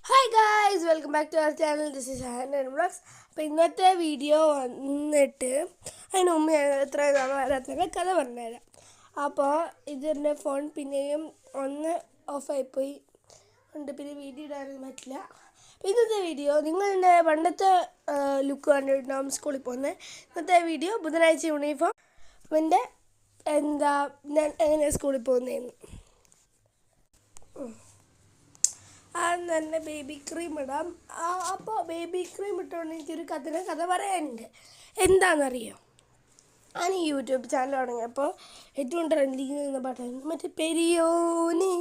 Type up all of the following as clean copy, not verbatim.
Hi guys, welcome back to our channel. This is hand and vlogs. അപ്പോൾ ഇന്നത്തെ video വന്നിട്ട് അതിന് മുമ്പ് ഞാൻ എത്രയും നാൾ വരാത്തതിൻ്റെ കഥ പറഞ്ഞുതരാം. അപ്പോൾ ഇതിൻ്റെ ഫോൺ പിന്നെയും ഒന്ന് ഓഫായിപ്പോയി ഉണ്ട്, പിന്നെ വീഡിയോ ഇടാനും പറ്റില്ല. അപ്പോൾ ഇന്നത്തെ വീഡിയോ നിങ്ങളുടെ പണ്ടത്തെ ലുക്ക് കണ്ടിട്ടുണ്ടാവും സ്കൂളിൽ പോകുന്നത്. ഇന്നത്തെ വീഡിയോ ബുധനാഴ്ച യൂണിഫോം എൻ്റെ ഞാൻ എങ്ങനെ സ്കൂളിൽ പോകുന്നതെന്ന്. ആദ്യം തന്നെ ബേബി ക്രീം ഇടാം. അപ്പോൾ ബേബി ക്രീം ഇട്ടുകൊണ്ട് എനിക്കൊരു കഥ പറയാനുണ്ട്. എന്താണെന്നറിയോ? ഞാൻ ഈ യൂട്യൂബ് ചാനൽ തുടങ്ങിയപ്പോൾ ഏറ്റവും ട്രെൻഡിങ് എന്ന പാട്ടാണ് മറ്റേ പെരിയോനി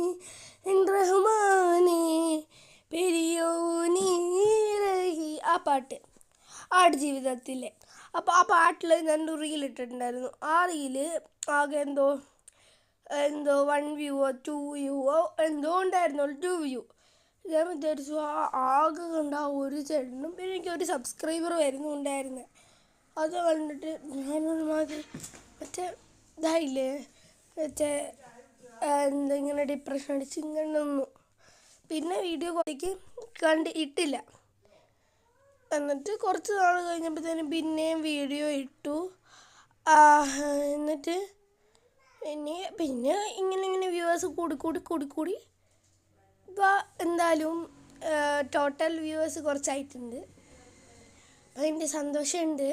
റഹ്മാനി പെരിയോനി റഹി, ആ പാട്ട് ആടുജീവിതത്തിലെ. അപ്പോൾ ആ പാട്ടിൽ ഞാൻ റീലിട്ടിട്ടുണ്ടായിരുന്നു. ആ റീല് ആകെ എന്തോ 1 വ്യൂവോ 2 വ്യൂവോ എന്തോ ഉണ്ടായിരുന്നുള്ളൂ. 2 വ്യൂ. ഞാൻ വിചാരിച്ചു ആകെ കണ്ട ഒരു ചേട്ടനും പിന്നെ എനിക്കൊരു സബ്സ്ക്രൈബർ വരുന്നുണ്ടായിരുന്നു. അത് കണ്ടിട്ട് ഞാനൊരുമാതിരി മറ്റേ ഇതായില്ലേ, മറ്റേ ഇങ്ങനെ ഡിപ്രഷൻ അടിച്ച് ഇങ്ങനെ നിന്നു. പിന്നെ വീഡിയോ ഇട്ടില്ല. എന്നിട്ട് കുറച്ച് നാൾ കഴിഞ്ഞപ്പോഴത്തേനും പിന്നെയും വീഡിയോ ഇട്ടു. എന്നിട്ട് പിന്നെ ഇങ്ങനെ വ്യൂവേഴ്സ് കൂടി ഇപ്പോൾ എന്തായാലും ടോട്ടൽ വ്യൂവേഴ്സ് കുറച്ചായിട്ടുണ്ട്. അതിൻ്റെ സന്തോഷമുണ്ട്.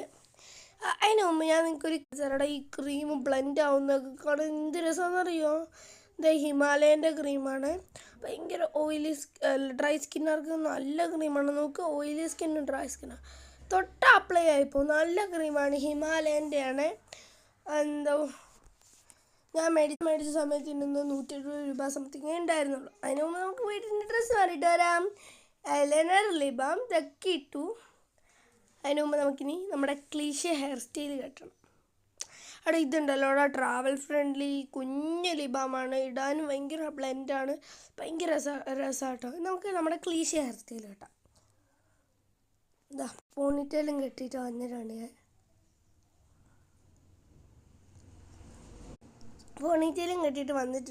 അതിന് മുമ്പ് ഞാൻ നിങ്ങൾക്കൊരു ചിലയുടെ ഈ ക്രീം ബ്ലെൻഡ് ആവുന്നതൊക്കെ കാണാൻ എന്ത് രസമാണെന്നറിയോ? ഇത് ഹിമാലയൻ്റെ ക്രീമാണ്. ഭയങ്കര ഓയിലി ഡ്രൈ സ്കിന്നർക്ക് നല്ല ക്രീമാണ്. നമുക്ക് ഓയിലി സ്കിന്നും ഡ്രൈ സ്കിന്നാണ് തൊട്ട് അപ്ലൈ ആയിപ്പോൾ നല്ല ക്രീമാണ്. ഹിമാലയൻ്റെ ആണ്. ഞാൻ മേടിച്ച സമയത്ത് ഇന്ന് 120 രൂപ സംതിങ് ഉണ്ടായിരുന്നുള്ളൂ. അതിന് മുമ്പ് നമുക്ക് വീട്ടിൻ്റെ ഡ്രസ്സ് മാറിയിട്ട് വരാം. ഐലൈനർ ലിബാം ഇതൊക്കെ ഇട്ടു. അതിന് മുമ്പ് നമുക്കിനി നമ്മുടെ ക്ലീഷ ഹെയർ സ്റ്റൈൽ കെട്ടണം. അവിടെ ഇതുണ്ടല്ലോ, അവിടെ ട്രാവൽ ഫ്രണ്ട്ലി കുഞ്ഞ് ലിബാമാണ്. ഇടാനും ഭയങ്കര ബ്ലെൻഡാണ്, ഭയങ്കര രസമാട്ടോ. നമുക്ക് നമ്മുടെ ക്ലീഷ ഹെയർ സ്റ്റൈൽ കെട്ടാം. ഇതാ പോണിറ്റയിലും കെട്ടിയിട്ട് വന്നിട്ടാണ് ഞാൻ. പോണിറ്റയിലും കെട്ടിയിട്ട് വന്നിട്ടുണ്ട്.